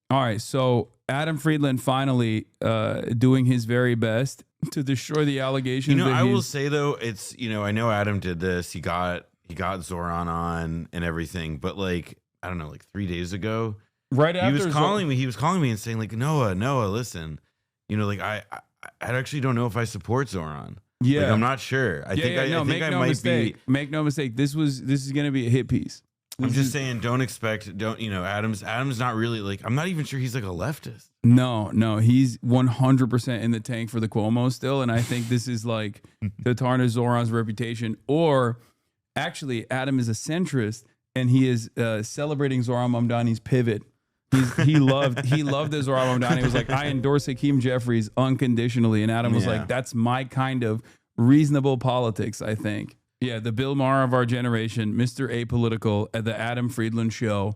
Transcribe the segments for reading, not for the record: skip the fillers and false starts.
All right, so Adam Friedland finally doing his very best to destroy the allegations. I will say though, it's I know Adam did this. He got Zohran on and everything, but like I don't know, like 3 days ago, right after he was calling me. He was calling me and saying like, Noah, listen, like I actually don't know if I support Zohran. Yeah, like, I'm not sure. I think I might be. Make no mistake. This is gonna be a hit piece. I'm just saying, Adam's not really like, I'm not even sure he's like a leftist. No, he's 100% in the tank for the Cuomo still. And I think this is like to tarnish Zohran's reputation. Or actually, Adam is a centrist and he is celebrating Zohran Mamdani's pivot. He loved that Zohran Mamdani was like, I endorse Hakeem Jeffries unconditionally. And Adam was like, that's my kind of reasonable politics, I think. Yeah, the Bill Maher of our generation, Mr. Apolitical, at the Adam Friedland show.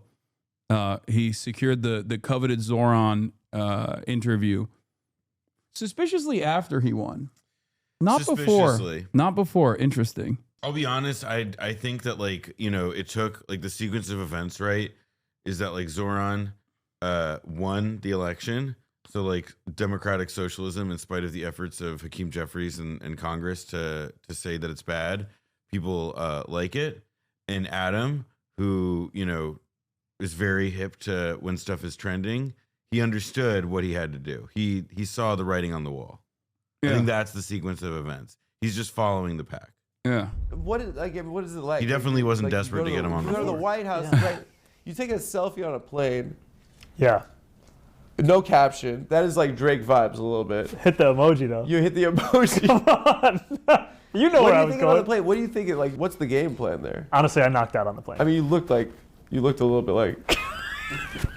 He secured the coveted Zohran interview suspiciously after he won. Not before. Interesting. I'll be honest. I think that like, it took like the sequence of events, right? Is that like Zohran won the election. So like democratic socialism, in spite of the efforts of Hakeem Jeffries and Congress to say that it's bad, people like it. And Adam, who, is very hip to when stuff is trending, he understood what he had to do. He saw the writing on the wall. Yeah. I think that's the sequence of events. He's just following the pack. Yeah. What is it like? He definitely wasn't desperate to get him on the floor. You go to the White House, right? You take a selfie on a plane. Yeah. No caption. That is like Drake vibes a little bit. Hit the emoji though. You hit the emoji. Come on. You know where I was going. On the plane? What do you think? Like, what's the game plan there? Honestly, I knocked out on the plane. I mean, you looked a little bit like.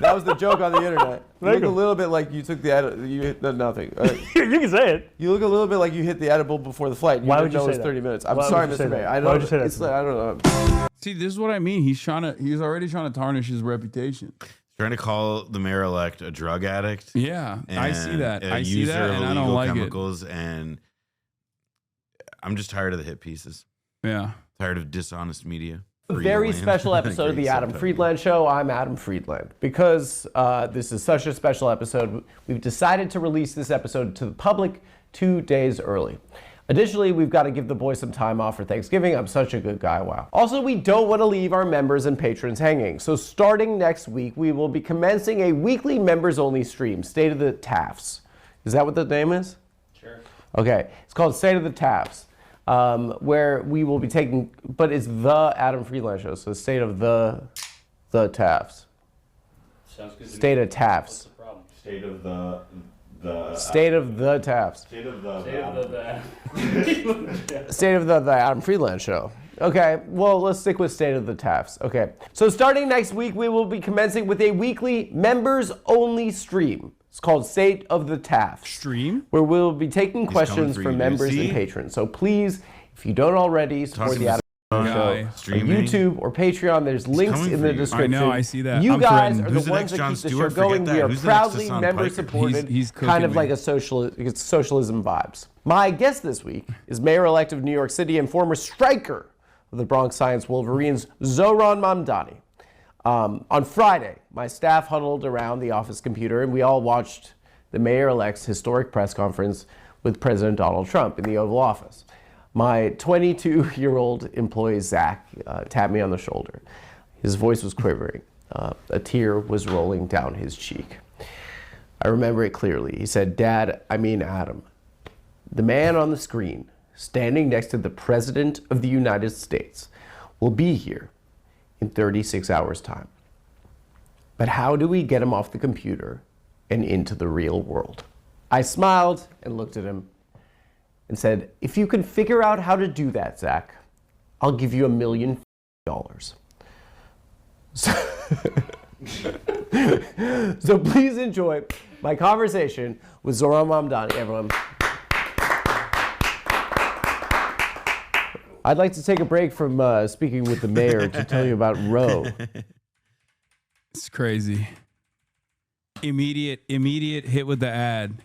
That was the joke on the internet. You look a little bit like you took you hit nothing. You can say it. You look a little bit like you hit the edible before the flight. Why would you say that? 30 minutes. I'm sorry, Mr. May. Why would you say that? It's like, I don't know. See, this is what I mean. He's already trying to tarnish his reputation. Trying to call the mayor-elect a drug addict. Yeah, I see that. I see that, and I don't like chemicals, and I'm just tired of the hit pieces. Yeah. Tired of dishonest media. A very special episode of the Adam Friedland Show. I'm Adam Friedland. Because this is such a special episode, we've decided to release this episode to the public 2 days early. Additionally, we've got to give the boys some time off for Thanksgiving. I'm such a good guy, wow. Also, we don't want to leave our members and patrons hanging. So starting next week, we will be commencing a weekly members-only stream, State of the TAFs. Is that what the name is? Sure. Okay, it's called State of the TAFs. Where we will be taking, but it's the Adam Friedland Show, so State of the TAFs. Sounds good. State of TAFs. What's the problem? State of the State of the TAFs. State of the State of the Adam Friedland Show. Okay, well, let's stick with State of the TAFs. Okay, so starting next week, we will be commencing with a weekly members-only stream. It's called State of the TAFs. Stream? Where we'll be taking questions from members and patrons. So please, if you don't already, support the Adam Show on YouTube or Patreon. There's links in the description. I know, I see that. You guys are the ones that keep the show going. We are proudly member-supported, kind of like a socialism vibes. My guest this week is Mayor-elect of New York City and former striker of the Bronx Science Wolverines, Zohran Mamdani. On Friday, my staff huddled around the office computer and we all watched the mayor-elect's historic press conference with President Donald Trump in the Oval Office. My 22-year-old employee, Zach, tapped me on the shoulder. His voice was quivering. A tear was rolling down his cheek. I remember it clearly. He said, "Dad, I mean Adam, the man on the screen, standing next to the President of the United States, will be here in 36 hours' time. But how do we get him off the computer and into the real world?" I smiled and looked at him and said, "If you can figure out how to do that, Zach, I'll give you $1 million. So please enjoy my conversation with Zohran Mamdani, everyone. I'd like to take a break from speaking with the mayor to tell you about Roe. It's crazy. Immediate hit with the ad.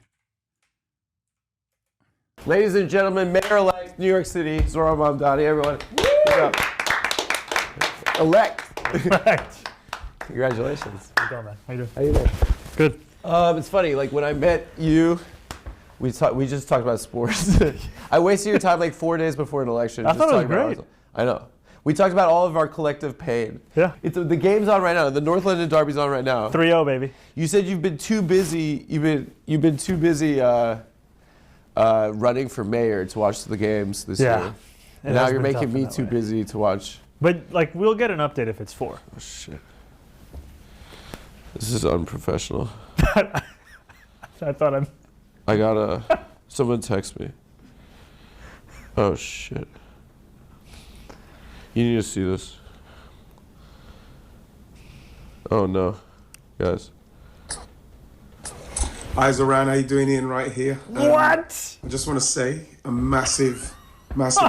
Ladies and gentlemen, Mayor-elect New York City, Zohran Mamdani, everyone. Elect. Congratulations. How you doing, man? How you doing? How you doing? Good. It's funny, like when I met you, we just talked about sports. I wasted your time like 4 days before an election. I thought it was great. I know. We talked about all of our collective pain. Yeah. The game's on right now. The North London Derby's on right now. 3-0, baby. You said you've been too busy. You've been too busy running for mayor to watch the games this year. And now you're making me too busy to watch. But like, we'll get an update if it's 4. Oh shit. This is unprofessional. I thought I gotta. Someone text me. Oh shit. You need to see this. Oh no, guys. Hi Zohran, how you doing, Ian? Right here. What? I just want to say a massive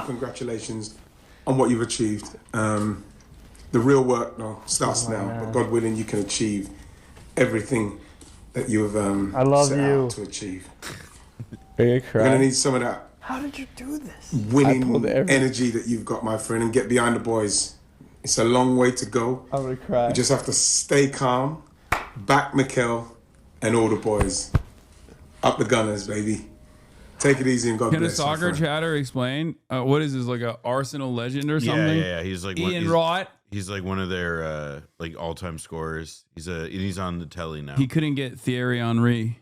congratulations on what you've achieved. The real work now starts now, but God willing, you can achieve everything that you have I love set you. out to achieve. Are you You're gonna need some of that How did you do this? winning energy that you've got, my friend, and get behind the boys. It's a long way to go. I'm gonna cry. You just have to stay calm, back Mikel and all the boys. Up the Gunners, baby. Take it easy and God Can a bless. soccer chatter explain? What is this, like a Arsenal legend or something? Yeah. He's like Ian Wright. He's like one of their like all-time scorers. He's on the telly now. He couldn't get Thierry Henry.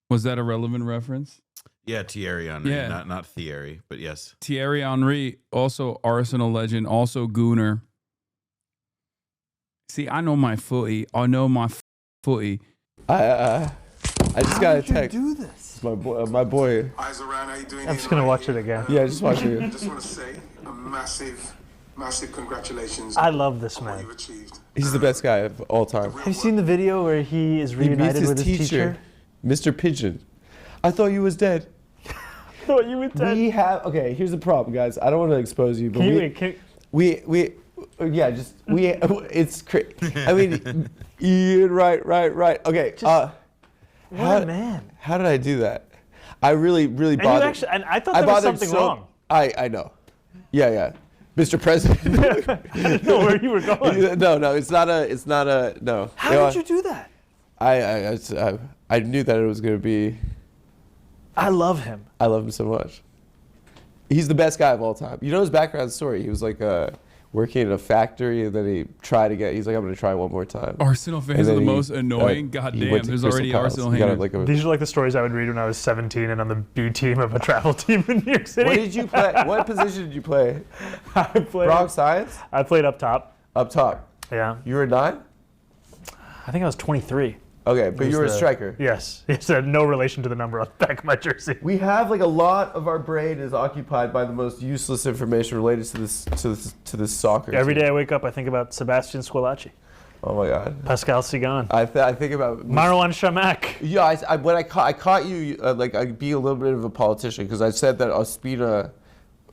Was that a relevant reference? Yeah, Thierry Henry, Yeah. not Thierry, but yes. Thierry Henry, also Arsenal legend, also Gooner. See, I know my footy. I know my footy. I just got a text. Do this? It's my boy. My boy. Hi Zohran, how you doing? I'm just gonna watch it again. Yeah, just watch it. I just want to say a massive congratulations. I love this on what man. you've achieved. He's the best guy of all time. Have you seen the video where he is He meets reunited his with his teacher? Mr. Pigeon. I thought you was dead. Thought you were dead. We have. Okay, here's the problem, guys. I don't want to expose you, but it's crazy. I mean, Ian, right. Okay. What a man. How did I do that? I really bothered. And I thought there was something wrong. I know. Yeah. Mr. President. I didn't know where you were going. No, it's not a no. How did you do that? I knew that it was gonna be. I love him. I love him so much. He's the best guy of all time. You know his background story? He was like working in a factory, and then he tried again. He's like, I'm going to try one more time. Arsenal fans are the most annoying. God damn, there's already Arsenal haters. These are like the stories I would read when I was 17 and on the B team of a travel team in New York City. What did you play? What position did you play? I played Bronx Science? I played up top. Up top. Yeah. You were 9? I think I was 23. Okay, but you were a striker. Yes. It had no relation to the number on the back of my jersey. We have like a lot of our brain is occupied by the most useless information related to this soccer. Every day I wake up, I think about Sebastian Squillaci. Oh my God. Pascal Sigan. I think about Marwan Shamak. Yeah, when I caught you, like I'd be a little bit of a politician because I said that Ospina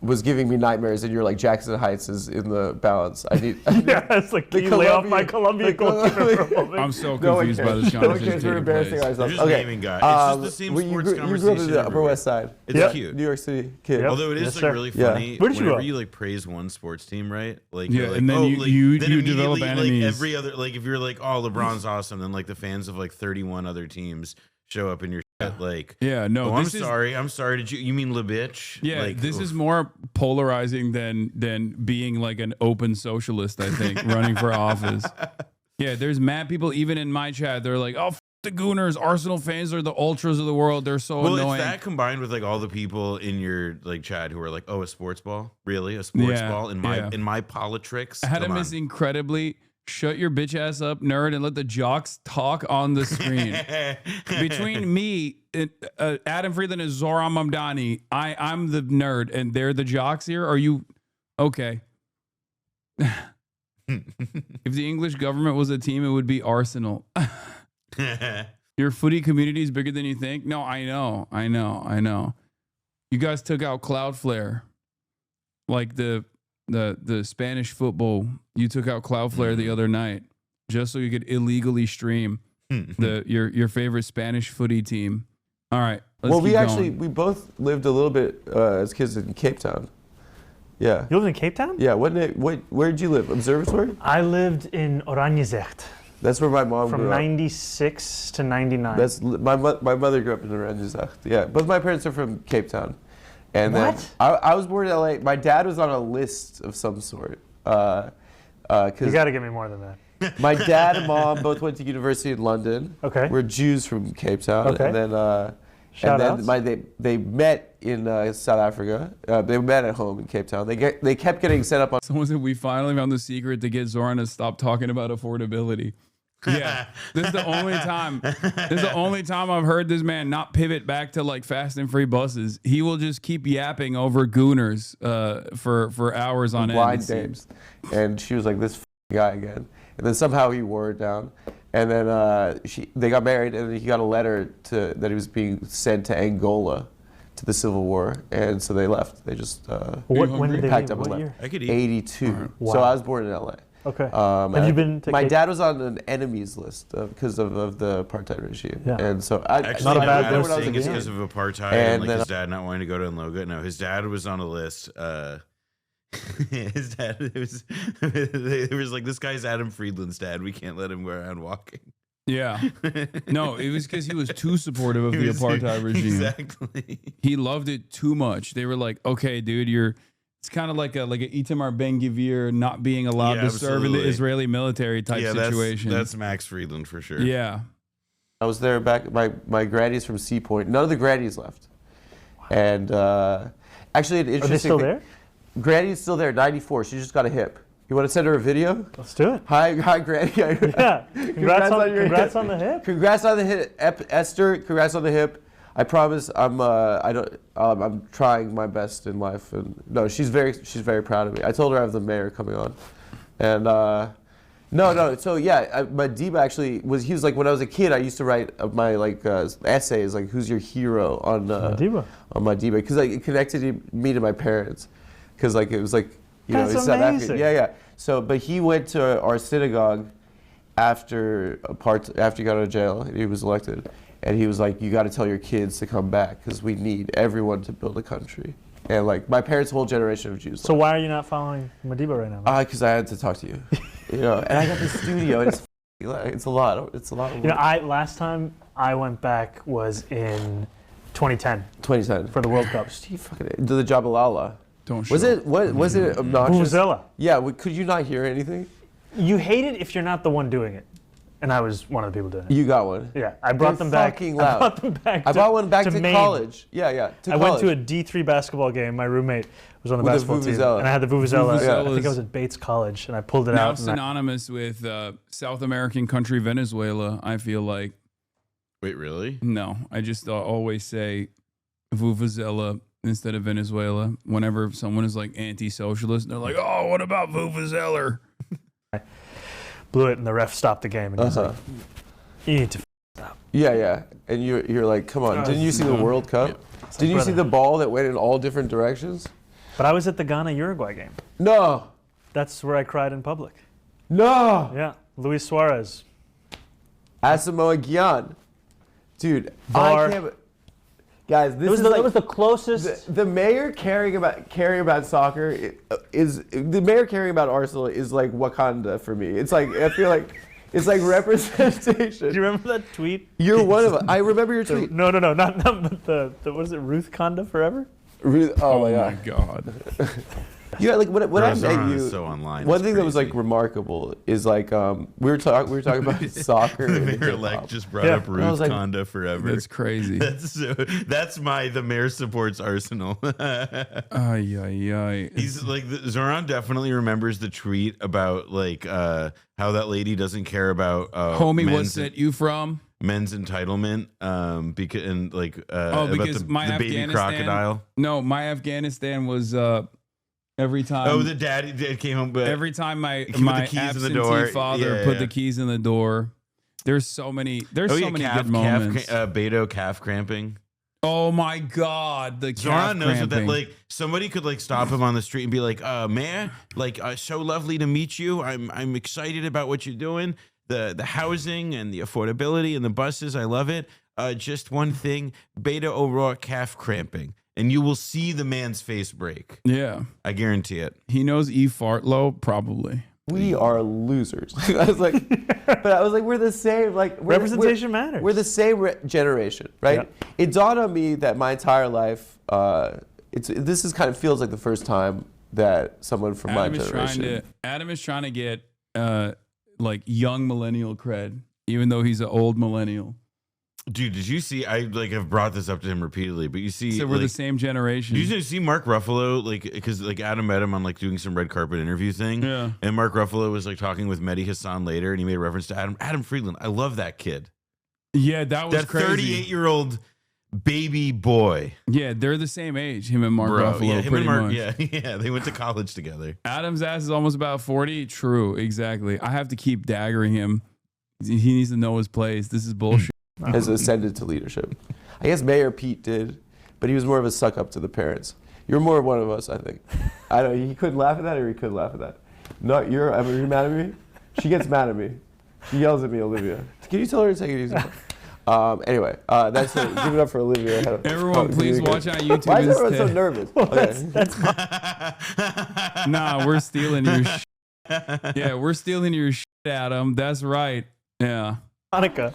was giving me nightmares, and you're like Jackson Heights is in the balance. Yeah, it's like, can you lay off my Colombian goalkeeper for a moment? I'm so confused by this conversation. We're embarrassing ourselves. You're just naming guys. It's just the same sports conversation. You grew up in the Upper West Side. It's cute. New York City kid. Yep. Although it is Yes, like really Yeah. funny Where did you whenever grow you like praise one sports team, right? Like Yeah, you're like, and then oh, you- like, you then develop immediately, enemies. like every other, like if you're like, oh, LeBron's awesome, then like the fans of like 31 other teams show up in your shit. Like, Yeah, no. oh, I'm this is- sorry. Did you mean le bitch? Yeah, like, this oof. is more polarizing than being like an open socialist, I think, running for office. Yeah, there's mad people even in my chat. They're like, oh, the Gooners, Arsenal fans are the ultras of the world. They're so annoying. It's that combined with like all the people in your like chat who are like, oh, a sports ball? Really? A sports Yeah, ball? In my politrix? Adam is incredibly shut your bitch ass up, nerd, and let the jocks talk on the screen. Between me, Adam Friedland, and Zohran Mamdani, I'm the nerd, and they're the jocks here. Are you okay? If the English government was a team, it would be Arsenal. Your footy community is bigger than you think. No, I know. You guys took out Cloudflare, like the Spanish football. You took out Cloudflare the other night just so you could illegally stream your favorite Spanish footy team. All right. Well, we both lived a little bit as kids in Cape Town. Yeah. You lived in Cape Town? Yeah. Where did you live? Observatory? I lived in Oranjezegt. That's where my mom From grew up. 96 to 99. That's my mother grew up in Oranjezach. Yeah, both my parents are from Cape Town. And What? Then I was born in LA. My dad was on a list of some sort. You got to give me more than that. My dad and mom both went to university in London. Okay. We're Jews from Cape Town. Okay. And then, Shout outs. they met in South Africa. They met at home in Cape Town. They kept getting set up on. Someone said we finally found the secret to get Zohran to stop talking about affordability. Yeah, this is the only time. This is the only time I've heard this man not pivot back to like fast and free buses. He will just keep yapping over gooners for hours on end. Blind dates. And she was like, this guy again. And then somehow he wore it down. And then they got married, and he got a letter that he was being sent to Angola to the Civil War, and so they left. They just when did they packed leave? up and What left. year? I could eat. 82. Right. Wow. So I was born in LA. Okay. Have you been to my Cape- dad was on an enemies list because of the apartheid regime. Yeah. And so Actually, Not a no, bad I don't list. think it's kid. because of apartheid And and like then- his dad not wanting to go to Nloga. No, his dad was on a list. His dad it was like, this guy's Adam Friedland's dad. We can't let him go around walking. Yeah. No, it was because he was too supportive of He the was- apartheid regime. Exactly. He loved it too much. They were like, okay, dude, it's kind of like a Itamar Ben-Gvir not being allowed Yeah, to serve in the absolutely. Israeli military type situation. That's Max Friedland for sure. Yeah. I was there back. My granny's from Sea Point. None of the grannies left. And actually, an Are interesting they still thing- there? Granny's still there. 94. She just got a hip. You want to send her a video? Let's do it. Hi, Granny. Yeah. Congrats on your congrats hip. on the hip. Congrats on the hip, Esther. Congrats on the hip. I promise I'm trying my best in life. And no, she's very proud of me. I told her I have the mayor coming on, and no. So yeah, Madiba actually he was like, when I was a kid, I used to write my essays like, who's your hero on Madiba. on Madiba, because like it connected me to my parents, because like it was like, you know, That's he's South African. amazing. Yeah. So, but he went to our synagogue after he got out of jail and he was elected, and he was like, you got to tell your kids to come back because we need everyone to build a country. And like my parents' whole generation of Jews. So why are you not following Madiba right now? Because I had to talk to you, you know. And I got this studio, and it's a lot. It's a lot of work. You know, last time I went back was in 2010 2010 for the World Cup. Steve fucking did the Jabalala. Don't Was show. it was it obnoxious? Vuvuzela. Yeah. Could you not hear anything? You hate it if you're not the one doing it, and I was one of the people doing it. You got one. Yeah, I brought They're them back. fucking loud. I brought them back. I brought one back to Maine. college. Yeah. I went to a D3 basketball game. My roommate was on the With the basketball team, vuvuzela. and I had the vuvuzela. Vuvuzela I think is- I was at Bates College, and I pulled it Now out. And I, synonymous with South American country Venezuela, I feel like. Wait, really? No, I just always say Vuvuzela instead of Venezuela. Whenever someone is like anti-socialist, they're like, oh, what about Vuvuzela? blew it, and the ref stopped the game, and he was like, "You need to." Yeah. And you're like, come on! Didn't you see the World Cup? Didn't you see the ball that went in all different directions? But I was at the Ghana-Uruguay game. No. That's where I cried in public. No. Yeah, Luis Suarez. Asamoah Gyan. Dude, VAR. I can't. Guys, this It was, is the, like it was the closest. the mayor caring about soccer is the mayor caring about Arsenal is like Wakanda for me. It's like I feel like it's like representation. Do you remember that tweet? You're one of them. I remember your tweet. No, not but the what is it? Ruth Conda forever. Oh my my god. God. Yeah, like when I met Zohran you, is so online. one It's thing that was like crazy. remarkable is like we were talking about soccer. The and mayor hip-hop. elect just brought Yeah. up I Ruth was like- Conda forever. That's crazy. That's the mayor supports Arsenal. Ay. He's like Zohran definitely remembers the tweet about like how that lady doesn't care about Homie, what set you from? men's entitlement because and like Because about my the baby Afghanistan. crocodile. No, my Afghanistan was every time. Oh, the daddy came home. But every time my He put the keys in the absentee door. father Yeah, put yeah. the keys in the door. There's so many. There's so many good moments. Beto calf cramping. Oh my God, the calf Zohran knows what that cramping. like somebody could like stop him on the street and be like, "Mayor, like so lovely to meet you. I'm excited about what you're doing. The housing and the affordability and the buses. I love it. Just one thing, Beto O'Rourke calf cramping, and you will see the man's face break. Yeah, I guarantee it. he knows E Fartlow probably. We are losers. I was like, we're the same. Like representation matters. We're the same generation, right? Yep. It dawned on me that my entire life, this is kind of feels like the first time that someone from my generation. Adam is trying to get like young millennial cred, even though he's an old millennial. Dude, did you see? I like have brought this up to him repeatedly, but you see, so we're the same generation. Did you see Mark Ruffalo? Like, because like Adam met him on like doing some red carpet interview thing. Yeah. And Mark Ruffalo was like talking with Mehdi Hassan later, and he made a reference to Adam Friedland. I love that kid. Yeah, that was crazy. 38-year-old baby boy. Yeah, they're the same age. Him and Mark Ruffalo. Yeah, him and Mark. Much. Yeah, they went to college together. Adam's ass is almost about 40. True, exactly. I have to keep daggering him. He needs to know his place. This is bullshit. Has ascended to leadership. I guess Mayor Pete did, but he was more of a suck up to the parents. You're more one of us, I think. I don't know, he couldn't laugh at that, or he could laugh at that. No, you're mad at me? She gets mad at me. She yells at me, Olivia. Can you tell her to take it easy? Anyway, that's it. Give it up for Olivia. Everyone, please watch on YouTube. Why is everyone so nervous? Okay. Nah, we're stealing your shit. Yeah, we're stealing your shit, Adam. That's right. Yeah. Hanukkah.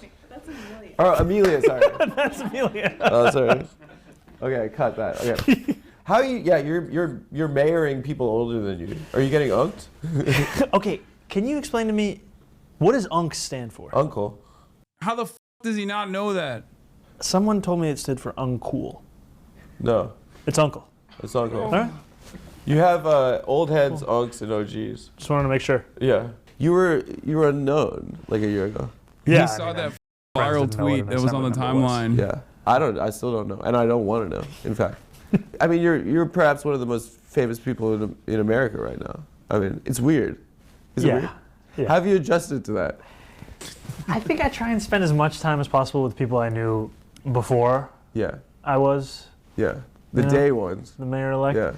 Or Amelia, sorry. That's Amelia. Oh, sorry. Okay, cut that. Okay. How are you? Yeah, you're mayoring people older than you. Are you getting unked? Okay, can you explain to me what does UNC stand for? Uncle. How the f does he not know that? Someone told me it stood for uncool. No. It's uncle. It's uncle. All right. You have old heads, unks, and OGs. Just wanted to make sure. Yeah. You were unknown like a year ago. Yeah. He saw that viral tweet that was on the timeline. Yeah. I still don't know, and I don't want to know. In fact, I mean, you're perhaps one of the most famous people in America right now. I mean, it's weird. Is it weird? Yeah. How have you adjusted to that? I think I try and spend as much time as possible with people I knew before. Yeah. I was. Yeah. The day ones. The mayor-elect. Yeah.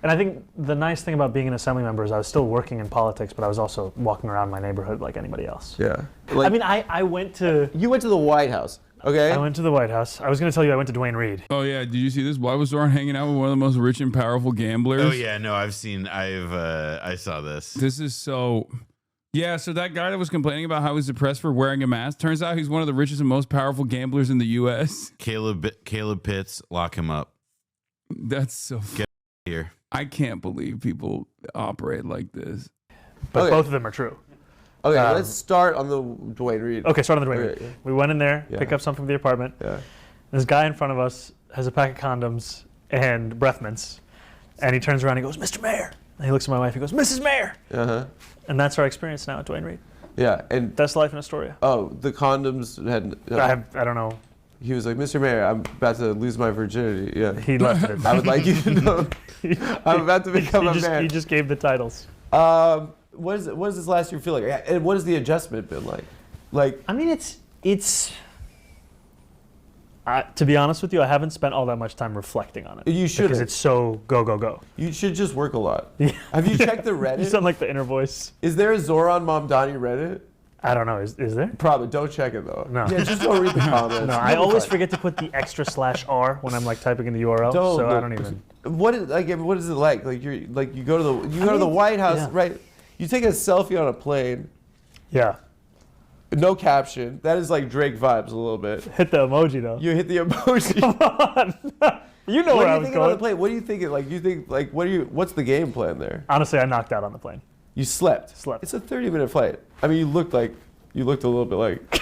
And I think the nice thing about being an assembly member is I was still working in politics, but I was also walking around my neighborhood like anybody else. Yeah. Like, I mean, I went to... You went to the White House, okay? I went to the White House. I was going to tell you I went to Duane Reade. Oh, yeah. Did you see this? Why was Zohran hanging out with one of the most rich and powerful gamblers? Oh, yeah. No, I saw this. This is so... Yeah, so that guy that was complaining about how he was depressed for wearing a mask, turns out he's one of the richest and most powerful gamblers in the U.S. Caleb Pitts, lock him up. That's so... Get here. I can't believe people operate like this. But both of them are true. Okay, let's start on the Duane Reade. Okay, start on the Duane Reade. Yeah. We went in there, pick up something from the apartment. Yeah. This guy in front of us has a pack of condoms and breath mints. And he turns around and he goes, Mr. Mayor. And he looks at my wife, he goes, Mrs. Mayor. Uh-huh. And that's our experience now at Duane Reade. Yeah, and... That's life in Astoria. Oh, the condoms had... I don't know. He was like, Mr. Mayor, I'm about to lose my virginity. Yeah. He left it. I would like you to know I'm about to become a man. He just gave the titles. What does this last year feel like? And what has the adjustment been like? Like, I mean, it's to be honest with you, I haven't spent all that much time reflecting on it. You should. Because it's so go. You should just work a lot. Yeah. Have you checked the Reddit? You sound like the inner voice. Is there a Zohran Mamdani Reddit? I don't know. Is there? Probably. Don't check it though. No. Yeah, just don't read the comments. No, I always forget to put the extra /R when I'm like typing in the URL. So I don't even. What is it like? Like you go to the White House, right? You take a selfie on a plane. Yeah. No caption. That is like Drake vibes a little bit. Hit the emoji though. You hit the emoji. Come on. You know where I was going. On the plane? What do you think? What's the game plan there? Honestly, I knocked out on the plane. You slept. It's a 30-minute flight. I mean, you looked a little bit like.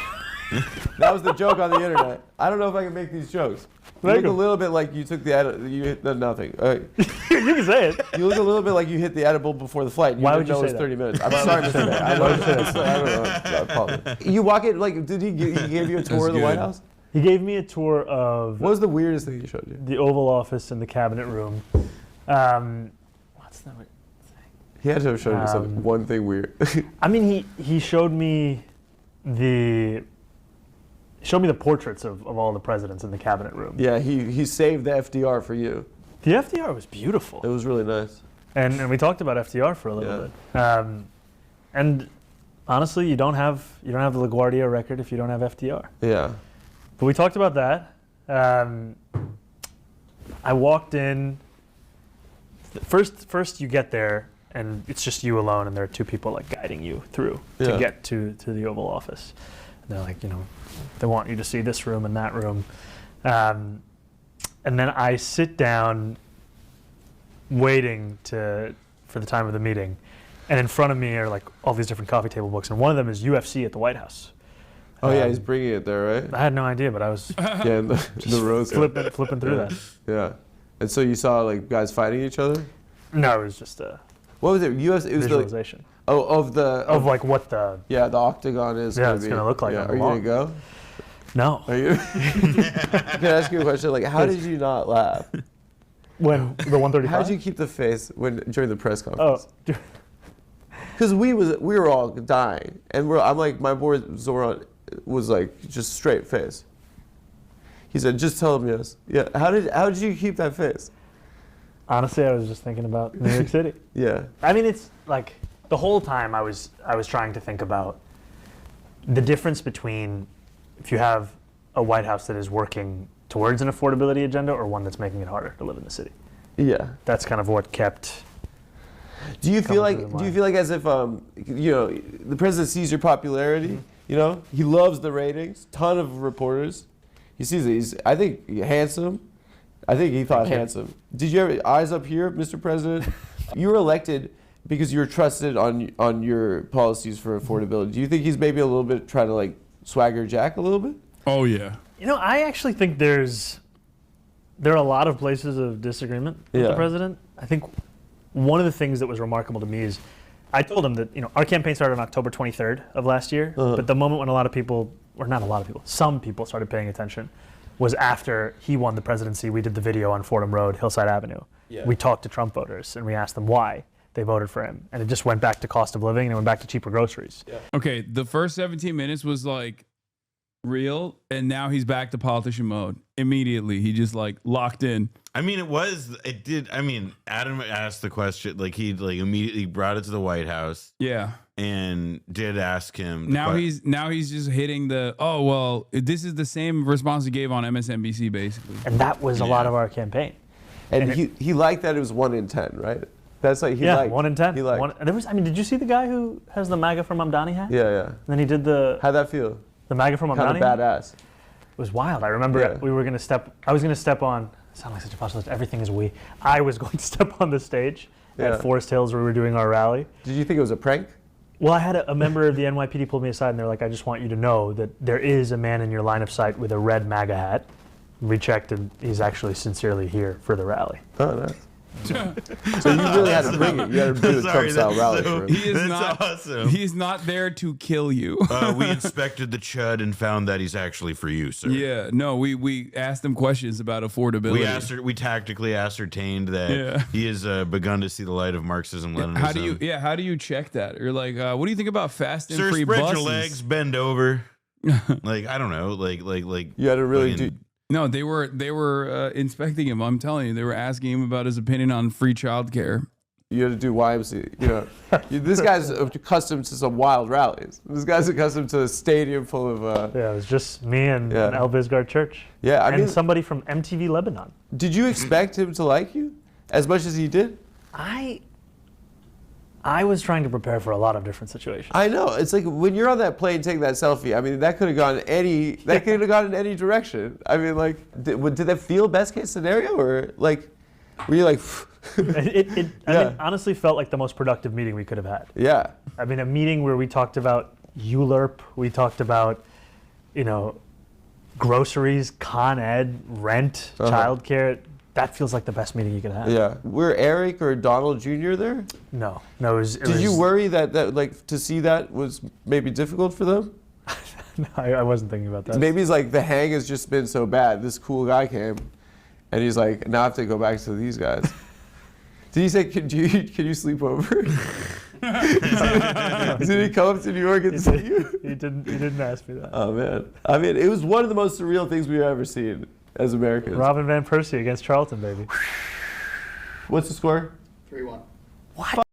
That was the joke on the internet. I don't know if I can make these jokes. You look a little bit like you took you hit nothing. You can say it. You look a little bit like you hit the edible before the flight. Why would you say that? It was 30 minutes. I'm sorry, Mr. Mayor. I don't know. I apologize. You walk in, like, did he give you a tour of the White House? He gave me a tour of... What was the weirdest thing he showed you? The Oval Office and the Cabinet Room. What's that? He had to have shown you one thing weird. I mean, he showed me the portraits of all the presidents in the Cabinet Room. Yeah, he saved the FDR for you. The FDR was beautiful. It was really nice. And we talked about FDR for a little bit. And honestly, you don't have the LaGuardia record if you don't have FDR. Yeah. But we talked about that. I walked in. First you get there, and it's just you alone, and there are two people like guiding you through to get to the Oval Office. And they're like, they want you to see this room and that room. And then I sit down waiting for the time of the meeting. And in front of me are like all these different coffee table books. And one of them is UFC at the White House. Oh, yeah, he's bringing it there, right? I had no idea, but I was in the rows. Flipping through that. Yeah. And so you saw like guys fighting each other? No, it was just a what was it? UFC? It was visualization. Of like what the... Yeah, the octagon is it's going to look like. Yeah. Are you going to go? No. Are you? Can I ask you a question? Like, how did you not laugh? When the 135? How did you keep the face during the press conference? Oh. Because we were all dying. And I'm like, my boy Zohran was like, just straight face. He said, just tell him yes. Yeah. How did you keep that face? Honestly, I was just thinking about New York City. Yeah. I mean, it's like the whole time I was trying to think about the difference between if you have a White House that is working towards an affordability agenda or one that's making it harder to live in the city. Yeah. That's kind of what kept. Do you feel like as if the president sees your popularity? He loves the ratings. Ton of reporters. He sees it. He's, I think, handsome. I think he thought handsome. Did you ever eyes up here, Mr. President? You were elected because you were trusted on your policies for affordability. Do you think he's maybe a little bit trying to like swagger Jack a little bit? Oh yeah. I actually think there are a lot of places of disagreement with the president. I think one of the things that was remarkable to me is I told him that our campaign started on October 23rd of last year, but the moment when a lot of people, or not a lot of people, some people started paying attention was after he won the presidency. We did the video on Fordham Road, Hillside Avenue. Yeah. We talked to Trump voters and we asked them why they voted for him. And it just went back to cost of living and it went back to cheaper groceries. Yeah. Okay, the first 17 minutes was like real, and now he's back to politician mode. Immediately, he just like locked in. I mean, Adam asked the question, like he like immediately brought it to the White House. Yeah. And did ask him. Now he's just hitting this is the same response he gave on MSNBC basically. And that was a lot of our campaign. And he liked that it was 1 in 10, right? That's like he liked 1 in 10. He liked. Did you see the guy who has the MAGA from Mamdani hat? Yeah. And then he did how'd that feel? The MAGA from Mamdani. Kind of badass. It was wild. I remember I was gonna step on. I sound like such a postulist. Everything is we. I was going to step on the stage at Forest Hills where we were doing our rally. Did you think it was a prank? Well, I had a member of the NYPD pulled me aside and they're like, I just want you to know that there is a man in your line of sight with a red MAGA hat. We checked and he's actually sincerely here for the rally. Oh, nice. So you really had to bring it. You had to do the Trump-style rally for him. He's not there to kill you. We inspected the chud and found that he's actually for you, sir. Yeah, no, we asked him questions about affordability. We tactically ascertained that he has begun to see the light of Marxism, Leninism. How do you check that? Or like, what do you think about fast and free spread buses? Your legs, bend over. Like I don't know, like you had to really do. No, they were inspecting him. I'm telling you, they were asking him about his opinion on free childcare. You had to do YMCA. This guy's accustomed to some wild rallies. This guy's accustomed to a stadium full of. It was just me and El Bizgar Church. Yeah, I mean, somebody from MTV Lebanon. Did you expect him to like you as much as he did? I was trying to prepare for a lot of different situations. I know. It's like when you're on that plane taking that selfie. I mean, that could have gone in any direction. I mean, like, did that feel best case scenario, or like, were you like? I mean, honestly felt like the most productive meeting we could have had. Yeah. I mean, a meeting where we talked about ULERP, we talked about, groceries, Con Ed, rent, childcare. That feels like the best meeting you could have. Yeah. Were Eric or Donald Jr. there? No. Did you worry that like to see that was maybe difficult for them? No, I wasn't thinking about that. Maybe it's like the hang has just been so bad. This cool guy came, and he's like, now I have to go back to these guys. Did he say, can you sleep over? Did he come up to New York and see you? He didn't ask me that. Oh man. I mean, it was one of the most surreal things we've ever seen as Americans. Robin Van Persie against Charlton, baby. What's the score? 3-1. What?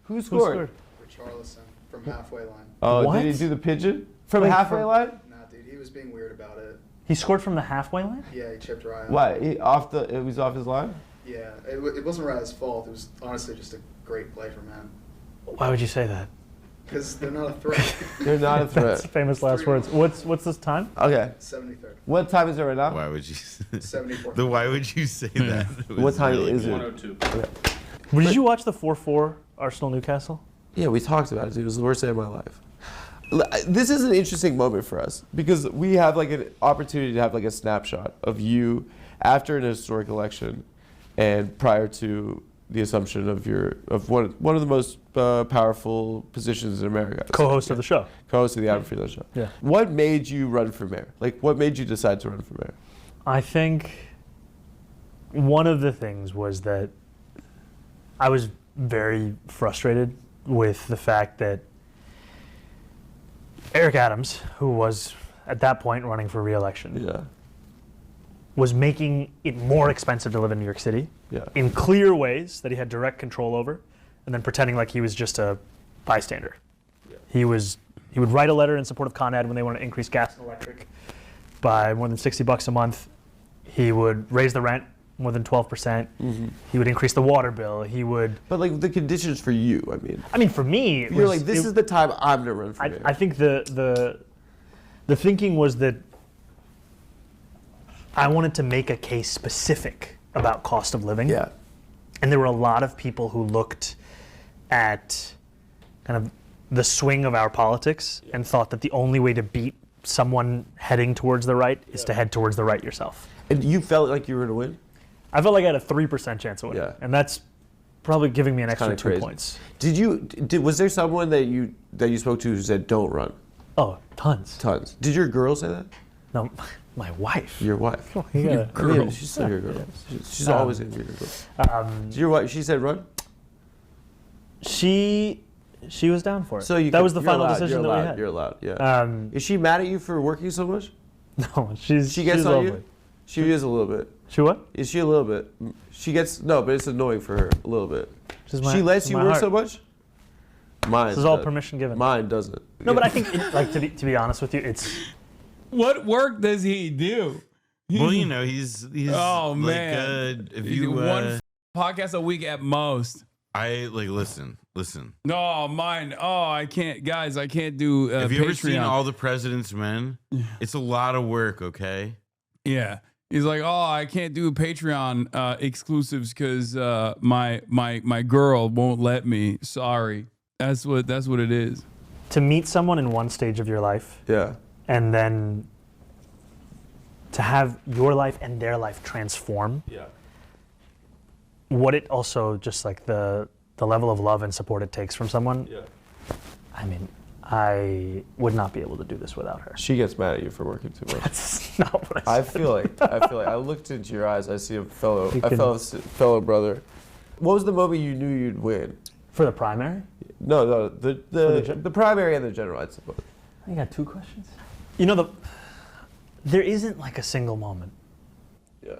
Who scored? Richarlison from halfway line. Oh, what? Did he do the pigeon? From halfway line? Nah, dude, he was being weird about it. He scored from the halfway line? Yeah, he chipped Ryan. What? It was off his line? Yeah, it wasn't Ryan's fault. It was honestly just a great play for men. Why would you say that? Because they're not a threat. They're not a threat. That's famous last words. What's this time? Okay. 73rd. What time is it right now? Why would you? 74th. Why would you say that? What time is it? 102. Okay. Did you watch the 4-4 Arsenal Newcastle? Yeah, we talked about it. Dude. It was the worst day of my life. This is an interesting moment for us because we have like an opportunity to have like a snapshot of you after an historic election and prior to the assumption of one of the most powerful positions in America. Co-host of the show. Co-host of the Adam Friedland show. Yeah. What made you run for mayor? Like, what made you decide to run for mayor? I think one of the things was that I was very frustrated with the fact that Eric Adams, who was at that point running for re-election, was making it more expensive to live in New York City in clear ways that he had direct control over, and then pretending like he was just a bystander. He would write a letter in support of Con Ed when they wanted to increase gas and electric by more than $60 a month. He would raise the rent more than 12%. Mm-hmm. He would increase the water bill. He would. But like the conditions for you, I mean, For me, you're like, this is the time I'm gonna run for mayor. I think the thinking was that I wanted to make a case specific about cost of living. Yeah. And there were a lot of people who looked at kind of the swing of our politics and thought that the only way to beat someone heading towards the right is to head towards the right yourself. And you felt like you were gonna win? I felt like I had a 3% chance of winning. Yeah. And that's probably giving me an extra 2 crazy. points. Was there someone that you spoke to who said don't run? Oh, tons. Tons. Did your girl say that? No, my wife. Your wife. Oh, you gotta- I mean, she's still your girl. She's always gonna be your girl. Did your wife? She said run. She was down for it. So that was the final decision that we had. You're allowed. Yeah. Is she mad at you for working so much? No, she gets on lovely. you. She is a little bit. She what? Is she a little bit? She gets but it's annoying for her a little bit. She lets you work so much. Mine. This is all permission given. Mine doesn't. No, but I think, to be honest with you, it's. What work does he do? Well, he's oh like, man, if you one podcast a week at most. I like listen. No, mine. Oh, I can't, guys. I can't do. Have you Patreon. ever seen All the President's Men? It's a lot of work. Okay. Yeah, he's like, oh, I can't do Patreon exclusives because my girl won't let me. Sorry. That's what it is. To meet someone in one stage of your life. Yeah. And then to have your life and their life transform. Yeah. What it also just like the level of love and support it takes from someone. Yeah. I mean, I would not be able to do this without her. She gets mad at you for working too much. That's not what I said. I feel like I looked into your eyes. I see a fellow brother. What was the moment you knew you'd win? For the primary? No, the primary and the general, I suppose. I got 2 questions. There isn't like a single moment. Yeah.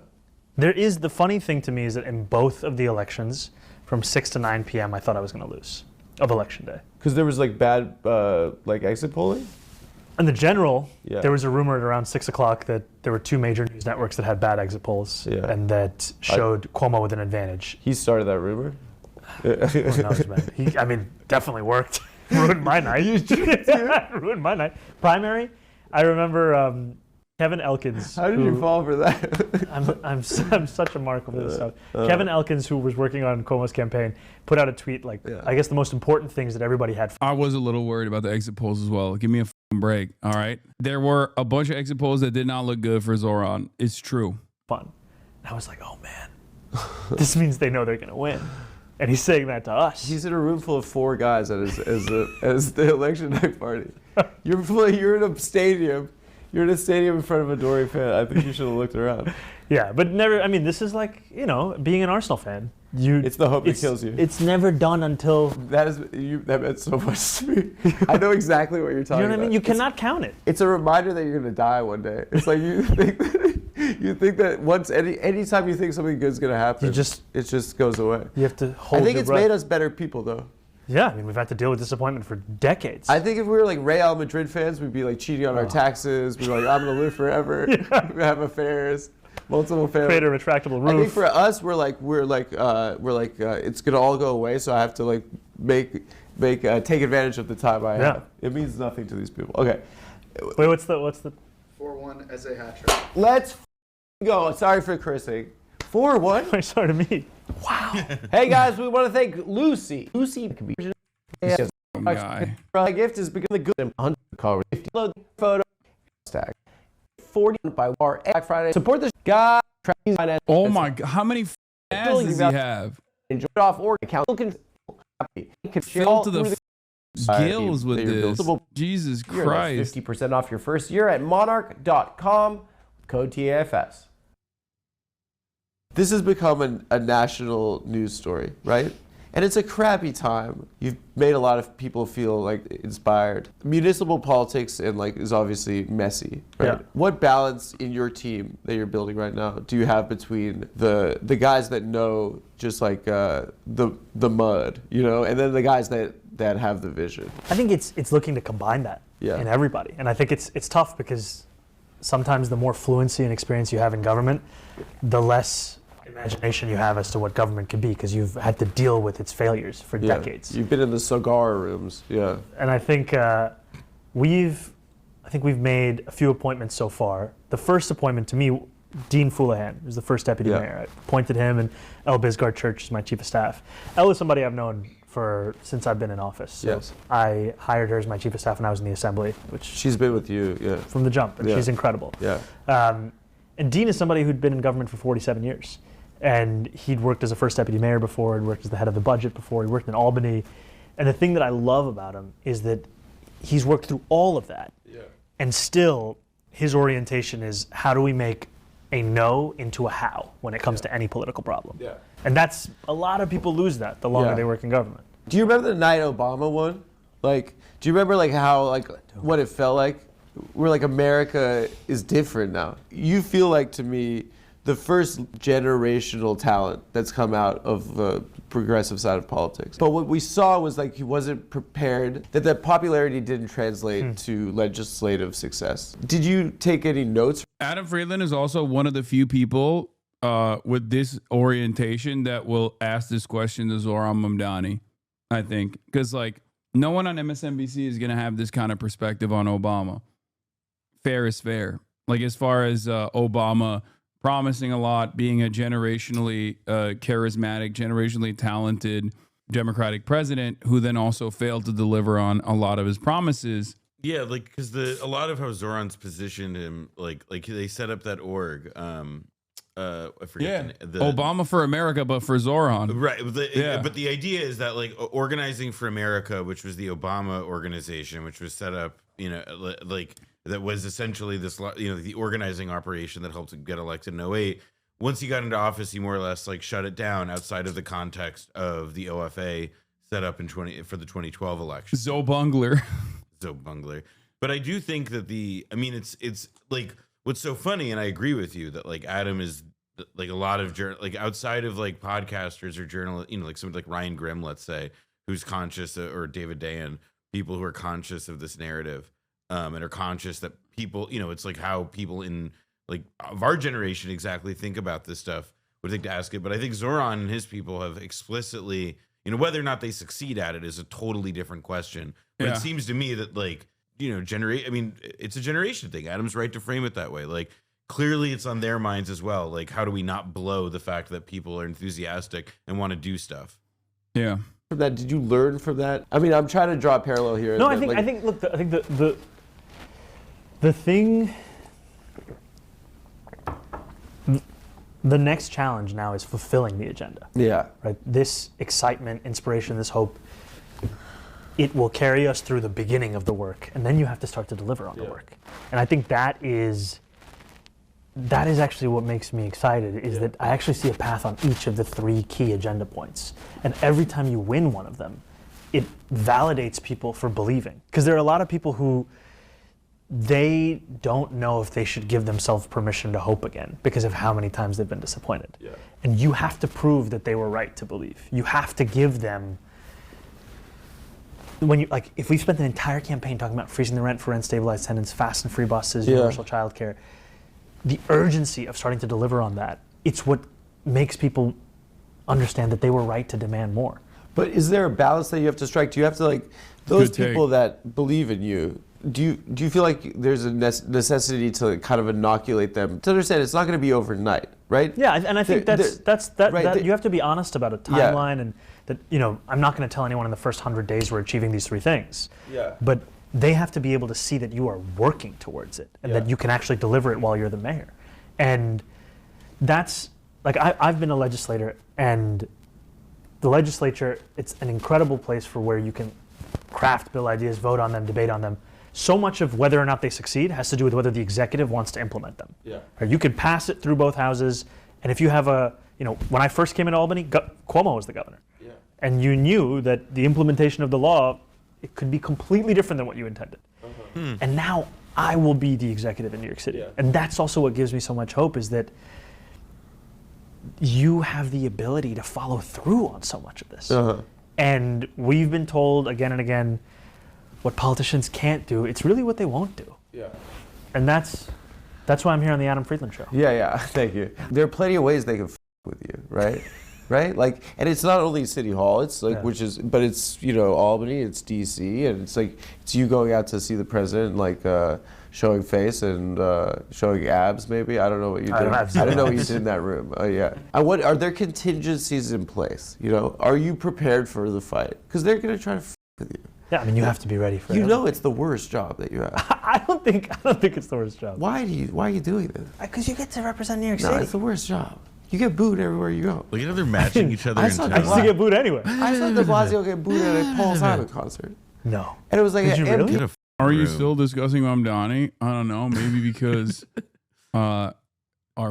There is, the funny thing to me is that in both of the elections, from 6 to 9 p.m., I thought I was going to lose of election day. Because there was like bad exit polling? In the general, Yeah. there was a rumor at around 6 o'clock that there were 2 major news networks that had bad exit polls and that showed Cuomo with an advantage. He started that rumor? Who knows, man? He, definitely worked. Ruined my night. Ruined my night. Primary, I remember Kevin Elkins. How did you fall for that? I'm such a mark over this stuff. Kevin Elkins, who was working on Cuomo's campaign, put out a tweet I guess the most important things that everybody had. I was a little worried about the exit polls as well. Give me a break, all right? There were a bunch of exit polls that did not look good for Zohran. It's true. Fun. And I was like, oh man, this means they know they're gonna win. And he's saying that to us. He's in a room full of 4 guys as the election night party. You're in a stadium. You're in a stadium in front of a Dory fan. I think you should have looked around. Yeah, but never. This is like being an Arsenal fan. It's the hope that kills you. It's never done until. That meant so much to me. I know exactly what you're talking about. You know what I mean? You cannot count it. It's a reminder that you're gonna die one day. It's like you think that once anytime you think something good's gonna happen, it just goes away. You have to hold. I think it's made us better people though. Yeah, we've had to deal with disappointment for decades. I think if we were like Real Madrid fans, we'd be like cheating on our taxes. We'd be like, I'm gonna live forever. We're gonna have affairs. multiple family. Create a retractable roof. I think for us, we're like it's gonna all go away. So I have to like take advantage of the time I have. It means nothing to these people. Okay. Wait, what's the 4-1 as a hat trick. Let's go. Sorry for cursing. 4-1. Sorry to me. Wow. Hey guys, we want to thank Lucy. Lucy can be. My gift is become the good 100 call 50 load photo stack 40 by war Black Friday. Support the guy. Oh my God! How many ads does he have? Enjoy it off org account. Fill to the gills with this. Jesus Christ! 50% off your first year at monarch.com. Code TAFS. This has become a national news story, right? And it's a crappy time. You've made a lot of people feel like inspired. Municipal politics and like is obviously messy, right? Yeah. What balance in your team that you're building right now do you have between the guys that know just like the mud, you know, and then the guys that have the vision? I think it's looking to combine that in everybody, and I think it's tough because sometimes the more fluency and experience you have in government, the less imagination you have as to what government can be, because you've had to deal with its failures for decades. You've been in the cigar rooms, And I think we've made a few appointments so far. The first appointment to me, Dean Foulahan, who's the first deputy mayor. I appointed him, and Elle Bisgard Church is my chief of staff. Elle is somebody I've known since I've been in office. So I hired her as my chief of staff when I was in the assembly, which she's been with you, from the jump, and she's incredible. And Dean is somebody who'd been in government for 47 years. And he'd worked as a first deputy mayor before, he'd worked as the head of the budget before, he worked in Albany. And the thing that I love about him is that he's worked through all of that. And still, his orientation is how do we make a no into a how when it comes to any political problem. And that's, a lot of people lose that the longer they work in government. Do you remember the night Obama won? Like, do you remember like how, like, what it felt like? We're like, America is different now. You feel like, to me, the first generational talent that's come out of the progressive side of politics. But what we saw was like he wasn't prepared, that popularity didn't translate to legislative success. Did you take any notes? Adam Friedland is also one of the few people with this orientation that will ask this question to Zohran Mamdani, I think. Because like no one on MSNBC is going to have this kind of perspective on Obama. Fair is fair. Like as far as Obama promising a lot, being a generationally charismatic, generationally talented Democratic president who then also failed to deliver on a lot of his promises. Yeah, like because a lot of how Zoran's positioned him, like they set up that org. I forget the Obama for America, but for Zohran. Right. But the idea is that like Organizing for America, which was the Obama organization, which was set up, you know, like that was essentially this, you know, the organizing operation that helped him get elected in 2008. Once he got into office, he more or less like shut it down outside of the context of the OFA set up for the 2012 election. Zo Bungler. But I do think that it's like what's so funny, and I agree with you that like Adam is like a lot of like outside of like podcasters or journalists, you know, like somebody like Ryan Grimm, let's say, who's conscious, or David Dayen, people who are conscious of this narrative. And are conscious that people, you know, it's like how people in like of our generation exactly think about this stuff would think to ask it. But I think Zohran and his people have explicitly, you know, whether or not they succeed at it is a totally different question. But it seems to me that like, you know, it's a generation thing. Adam's right to frame it that way. Like clearly it's on their minds as well. Like how do we not blow the fact that people are enthusiastic and want to do stuff? Yeah. From that, did you learn from that? I mean, I'm trying to draw a parallel here. No, I think the thing, the next challenge now is fulfilling the agenda. Yeah. Right. This excitement, inspiration, this hope, it will carry us through the beginning of the work, and then you have to start to deliver on the work. And I think that is actually what makes me excited, is that I actually see a path on each of the 3 key agenda points. And every time you win one of them, it validates people for believing. Because there are a lot of people who they don't know if they should give themselves permission to hope again because of how many times they've been disappointed. And you have to prove that they were right to believe. You have to give them, if we spent an entire campaign talking about freezing the rent for rent stabilized tenants, fast and free buses, universal childcare, the urgency of starting to deliver on that, it's what makes people understand that they were right to demand more. But is there a balance that you have to strike? Do you have to, like, those people that believe in you, do you feel like there's a necessity to kind of inoculate them to understand it's not going to be overnight, right? Yeah, and I think that you have to be honest about a timeline, and that, you know, I'm not going to tell anyone in the first 100 days we're achieving these 3 things. Yeah. But they have to be able to see that you are working towards it, and that you can actually deliver it while you're the mayor. And that's, like, I've been a legislator, and the legislature, it's an incredible place for where you can craft bill ideas, vote on them, debate on them. So much of whether or not they succeed has to do with whether the executive wants to implement them. Yeah. Right? You could pass it through both houses, and if you have when I first came into Albany, Cuomo was the governor. Yeah. And you knew that the implementation of the law, it could be completely different than what you intended. And now I will be the executive in New York City. Yeah. And that's also what gives me so much hope, is that you have the ability to follow through on so much of this. And we've been told again and again what politicians can't do. It's really what they won't do. Yeah. And that's why I'm here on the Adam Friedland Show. Yeah, thank you. There are plenty of ways they can with you, right? Right? Like, and it's not only City Hall, it's like, but it's, you know, Albany, it's DC, and it's like, it's you going out to see the president, like, showing face and showing abs, maybe. I don't know what you did. I don't know what you did in that room. Yeah. Are there contingencies in place? You know, are you prepared for the fight? Because they're going to try to with you. Yeah, I mean, you have to be ready for it. You know, it's the worst job that you have. I don't think it's the worst job. Why are you doing this? Because you get to represent New York City. No, it's the worst job. You get booed everywhere you go. Look at how they're matching each other. I used to get booed anyway. I saw de Blasio get booed at a Paul Simon concert. No. And it was like, did you really? Are you still discussing Mamdani? I don't know. Maybe because our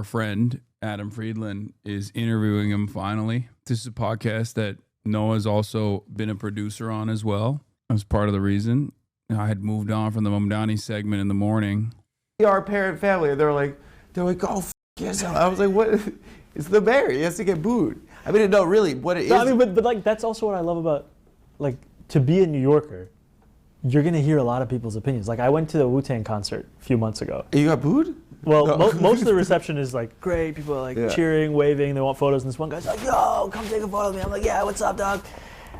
friend Adam Friedland is interviewing him finally. This is a podcast that Noah's also been a producer on as well. That's part of the reason. I had moved on from the Mamdani segment in the morning. Our parent family, they're like, oh, yes. I was like, what? It's the mayor. He has to get booed. I mean, no, really, what it is. I mean, but like, that's also what I love about, like, to be a New Yorker, you're going to hear a lot of people's opinions. Like, I went to the Wu-Tang concert a few months ago. You got booed? Well, no. Most of the reception is like, great, people are like cheering, waving, they want photos, and this one guy's like, yo, come take a photo with me. I'm like, yeah, what's up, dog?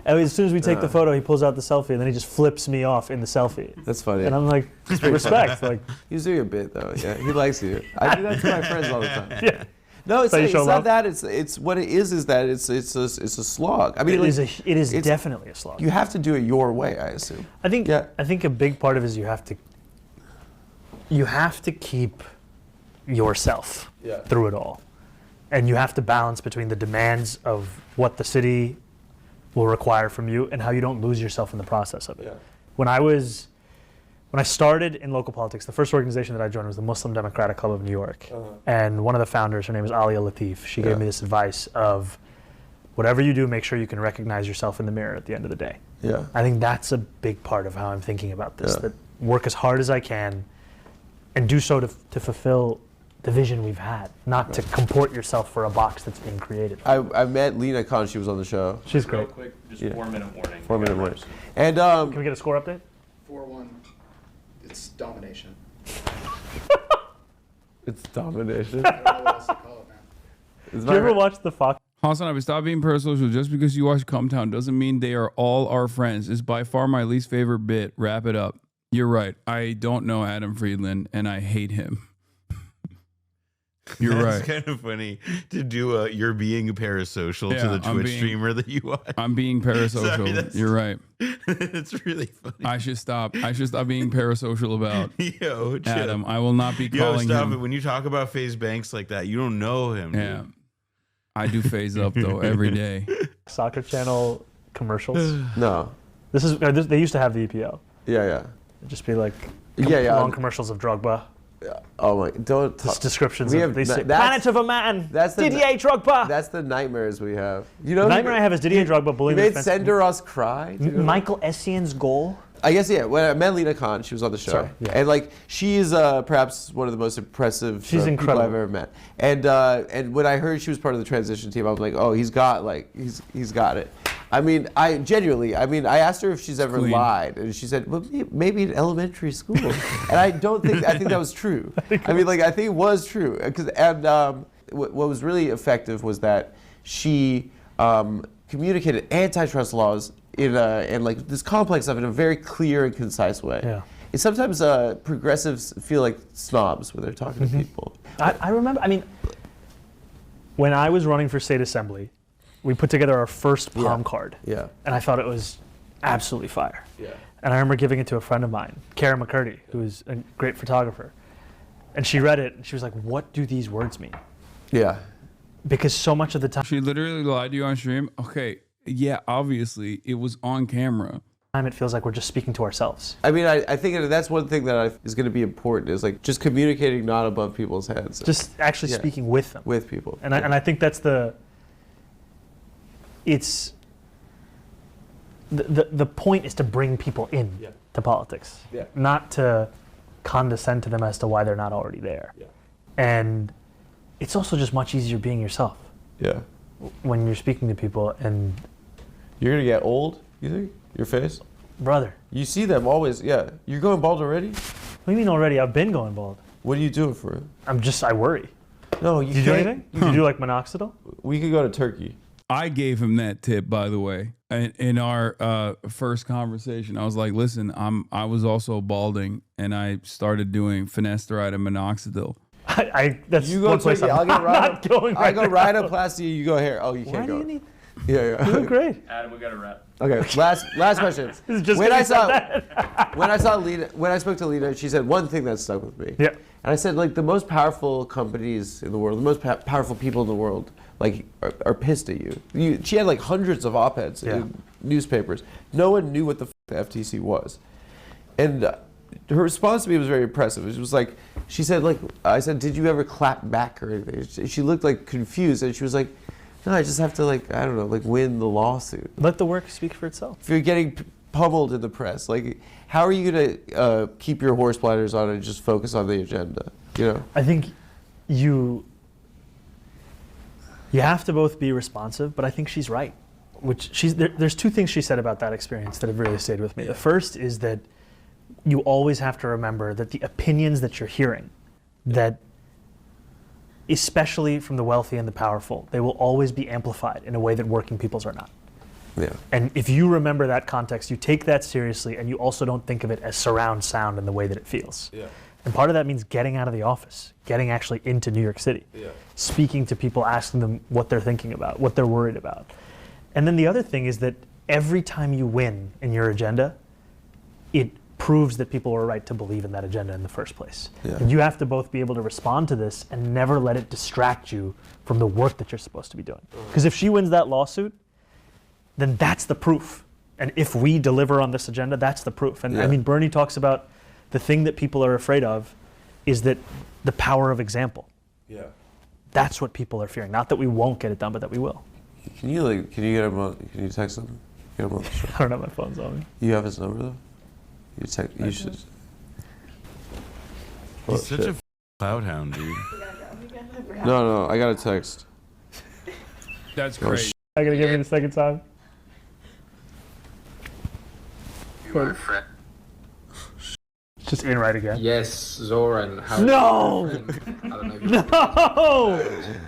And as soon as we take the photo, he pulls out the selfie, and then he just flips me off in the selfie. That's funny. And I'm like, respect. Like, he's doing a bit though. Yeah, he likes you. I do that to my friends all the time. Yeah. No, it's not that. It's what it is that it's a slog. I mean, it is definitely a slog. You have to do it your way, I assume. I think a big part of it is you have to keep yourself through it all, and you have to balance between the demands of what the city will require from you and how you don't lose yourself in the process of it. Yeah. When I started in local politics, the first organization that I joined was the Muslim Democratic Club of New York. And one of the founders, her name is Alia Latif, she gave me this advice of, whatever you do, make sure you can recognize yourself in the mirror at the end of the day. Yeah. I think that's a big part of how I'm thinking about this, that work as hard as I can and do so to fulfill the vision we've had, not to comport yourself for a box that's being created. I met Lena Khan, she was on the show. She's great. Real quick, just 4-minute warning. 4-minute warning. And can we get a score update? 4-1. It's domination. It's domination. I don't know what else to call it, man. Did you ever watch the Fox? HasanAbi, stop being parasocial. Just because you watch Come Town doesn't mean they are all our friends. It's by far my least favorite bit. Wrap it up. You're right. I don't know Adam Friedland, and I hate him. You're right. It's kind of funny to do you're being parasocial to the Twitch streamer that you watch. I'm being parasocial. Sorry, you're right. It's really funny. I should stop being parasocial about Adam. Chill. I will not be calling stop him. It. When you talk about FaZe Banks like that, you don't know him. Yeah. Dude. I do phase up though every day. Soccer Channel commercials. No. They used to have the EPL. Yeah. It'd just be like long commercials of Drogba. Yeah. Oh my! Don't talk. Descriptions. Planet of a Man. That's Didier Drogba. That's the nightmares we have. You know, the nightmare I have is Didier Drogba bullying. He made Senderos cry. Michael Essien's goal. I guess when I met Lena Khan, she was on the show, and like she is perhaps one of the most impressive people I've ever met. And when I heard she was part of the transition team, I was like, oh, he's got it. I mean, I asked her if she's ever lied, and she said, well, maybe in elementary school. And I think that was true. I think it was true. What was really effective was that she communicated antitrust laws and like this complex stuff in a very clear and concise way. Yeah. And sometimes progressives feel like snobs when they're talking to people. I remember, when I was running for state assembly, we put together our first palm card. Yeah. And I thought it was absolutely fire. Yeah. And I remember giving it to a friend of mine, Kara McCurdy, who is a great photographer. And she read it and she was like, what do these words mean? Yeah. Because so much of the time She literally lied to you on stream. Okay, yeah, obviously it was on camera. it feels like we're just speaking to ourselves. I mean, I think that's one thing that is going to be important is like just communicating not above people's heads. Just actually speaking with them. With people. And I think that's the point is to bring people in to politics, not to condescend to them as to why they're not already there. Yeah. And it's also just much easier being yourself. Yeah. When you're speaking to people and You're going to get old, you think? Your face? brother, You see them always, yeah. You're going bald already? what do you mean already? I've been going bald. What are you doing for it? I worry. No, you Did you do can't. anything? Did you do like minoxidil? We could go to Turkey. I gave him that tip, by the way, in our first conversation. I was like, "Listen, I was also balding, and I started doing finasteride and minoxidil." That's You go one to place Turkey. I'm not going I right go now. rhinoplasty. You go hair. Oh, you Why can't do go. you need? Yeah. You look great. Adam, we got to wrap. Okay. Last question. This is just when gonna I be saw when I spoke to Lena, she said one thing that stuck with me. Yeah. And I said, like, the most powerful companies in the world, the most powerful people in the world, like, are pissed at you. She had like hundreds of op-eds in newspapers. No one knew what the FTC was, and her response to me was very impressive. It was like, she said, like, I said, did you ever clap back or anything? She looked like confused, and she was like, no, I just have to, like, I don't know, like, win the lawsuit. Let the work speak for itself. If you're getting pummeled in the press, like, how are you gonna keep your horse blinders on and just focus on the agenda? You know? I think you have to both be responsive, but I think she's right. There's two things she said about that experience that have really stayed with me. The first is that you always have to remember that the opinions that you're hearing, that especially from the wealthy and the powerful, they will always be amplified in a way that working people's are not. Yeah. And if you remember that context, you take that seriously, and you also don't think of it as surround sound in the way that it feels. Yeah. And part of that means getting out of the office, getting actually into New York City, speaking to people, asking them what they're thinking about, what they're worried about. And then the other thing is that every time you win in your agenda, it proves that people are right to believe in that agenda in the first place. Yeah. And you have to both be able to respond to this and never let it distract you from the work that you're supposed to be doing. Because if she wins that lawsuit, then that's the proof. And if we deliver on this agenda, that's the proof. And I mean, Bernie talks about the thing that people are afraid of is that the power of example. Yeah. That's what people are fearing. Not that we won't get it done, but that we will. Can you get him on, can you text him? Get him on the show. I don't have my phone's on me. You have his number though? You should. He's such a cloud hound, dude. No, I got a text. That's great. I gotta give you the second time. My friend. It's just in right again. Yes, Zoran. How No! I don't know if you No!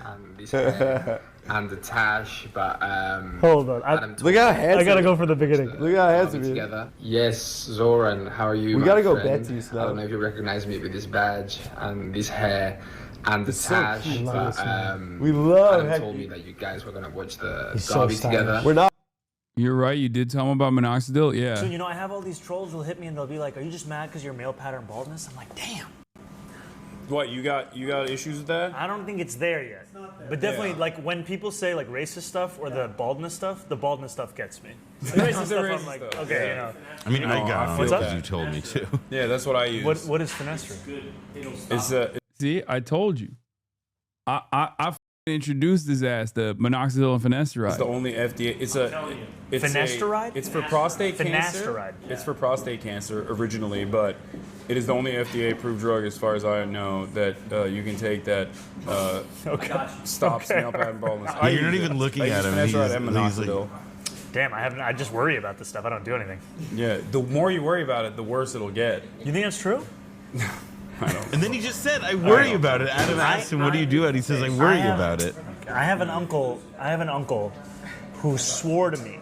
and this guy, and the Tash, but Hold on. Adam Look how handsome. I gotta go for the beginning. Look how handsome he is. together. Yes, Zoran. How are you? We my gotta go friend? Betsy's I now. don't know if you recognize me with this badge and this hair and the so Tash, cute. but We love Adam Hecky. told me that you guys were gonna watch the He's so derby stylish. together. We're not. You're right. You did tell him about minoxidil. Yeah. So, you know, I have all these trolls who'll hit me and they'll be like, are you just mad because you're male pattern baldness? I'm like, damn. What, you got issues with that? I don't think it's there yet. But definitely, like, when people say, like, racist stuff or the baldness stuff gets me. The racist stuff, I'm like, stuff. okay, you know. I mean, I got on feel because that. you told me to. Yeah, that's what I use. What is finasteride? It's See, I told you. I introduced his ass to minoxidil and finasteride. It's the only FDA. It's Finasteride? It's for prostate cancer. Finasteride. It's for prostate cancer originally, but it is the only FDA-approved drug, as far as I know, that you can take that stops male pattern baldness. You're not even looking at him. Finasteride and He's like- minoxidil. Damn, I just worry about this stuff. I don't do anything. Yeah, the more you worry about it, the worse it'll get. You think that's true? I don't. And then he just said, "I worry about it." Adam asked him, "What do you do?" And he says, "I worry about it." I have an uncle who swore to me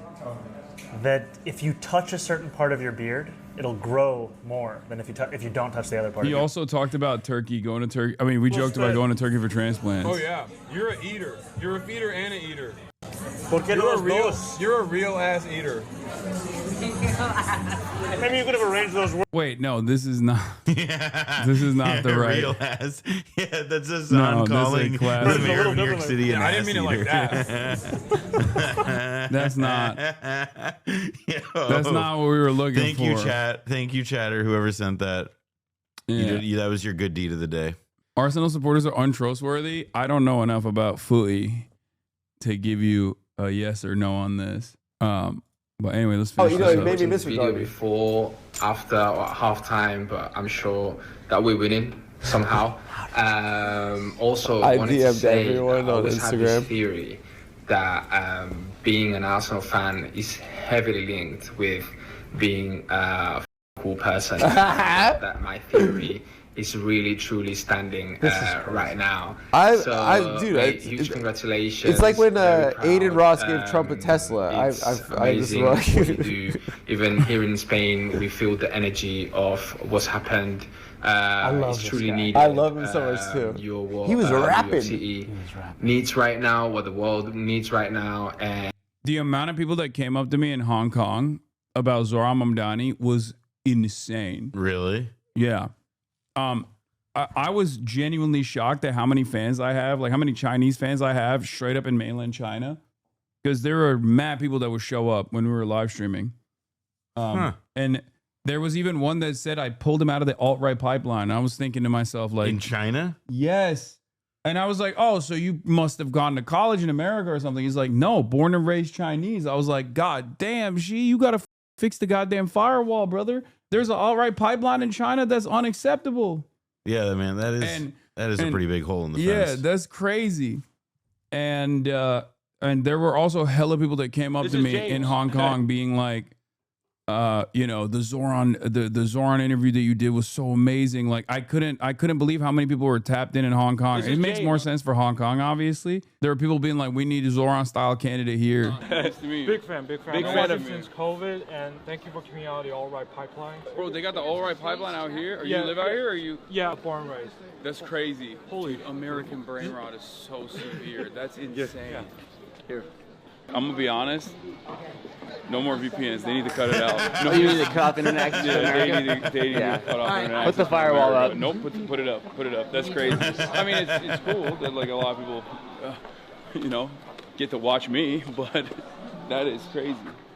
that if you touch a certain part of your beard, it'll grow more than if you don't touch the other part. He also talked about Turkey, going to Turkey. I mean, we joked about going to Turkey for transplants. Oh yeah, you're an eater. You're a feeder and an eater. You're a real ass eater. Maybe you could have arranged those words. Wait, no, this is not. This is not the right. Real ass. Yeah, that's a sound calling the mayor of New York City. I didn't mean it like that. That's not. That's not what we were looking for. Thank you, chat. Thank you, chatter. Whoever sent that. Yeah. That was your good deed of the day. Arsenal supporters are untrustworthy. I don't know enough about footy to give you a yes or no on this. But anyway, let's finish this up. Maybe this video before, after, or halftime, but I'm sure that we're winning somehow. Also, I wanted to say, everyone on Instagram. Have this theory that being an Arsenal fan is heavily linked with being a cool person. That my theory is really truly standing right now. Dude, huge congratulations. It's like when Aiden Ross gave Trump a Tesla. Amazing what you do. Even here in Spain, we feel the energy of what's happened. I love it's truly needed. I love him so much too. He was rapping. City needs right now, what the world needs right now, and the amount of people that came up to me in Hong Kong about Zohran Mamdani was insane. Really? Yeah. I was genuinely shocked at how many fans I have, like how many Chinese fans I have straight up in mainland China, because there were mad people that would show up when we were live streaming. And there was even one that said I pulled him out of the alt-right pipeline. I was thinking to myself, like, in China? Yes. And I was like, oh, so you must have gone to college in America or something. He's like, no, born and raised Chinese. I was like, God damn, you got to fix the goddamn firewall, brother. There's an alt-right pipeline in China that's unacceptable. Yeah, man, that is a pretty big hole in the fence. Yeah, that's crazy. And there were also hella people that came up to me in Hong Kong being like, the Zohran interview that you did was so amazing. Like I couldn't believe how many people were tapped in Hong Kong. It makes more sense for Hong Kong, obviously. There were people being like, we need a Zohran style candidate here. Nice to meet you. Big fan. Big fan of since COVID, and thank you for coming out of the alt-right pipeline. Bro, they got the alt-right pipeline out here? You live out here or you? Yeah, born and raised. That's crazy. Holy, American brain rot is so severe. That's insane. Yeah. Here. I'm gonna be honest. No more VPNs. They need to cut it out. No, you need to cut off internet access to America? They need to cut off internet access. Put the firewall up. Nope, put it up. Put it up. That's crazy. I mean, it's cool that like a lot of people, get to watch me, but that is crazy.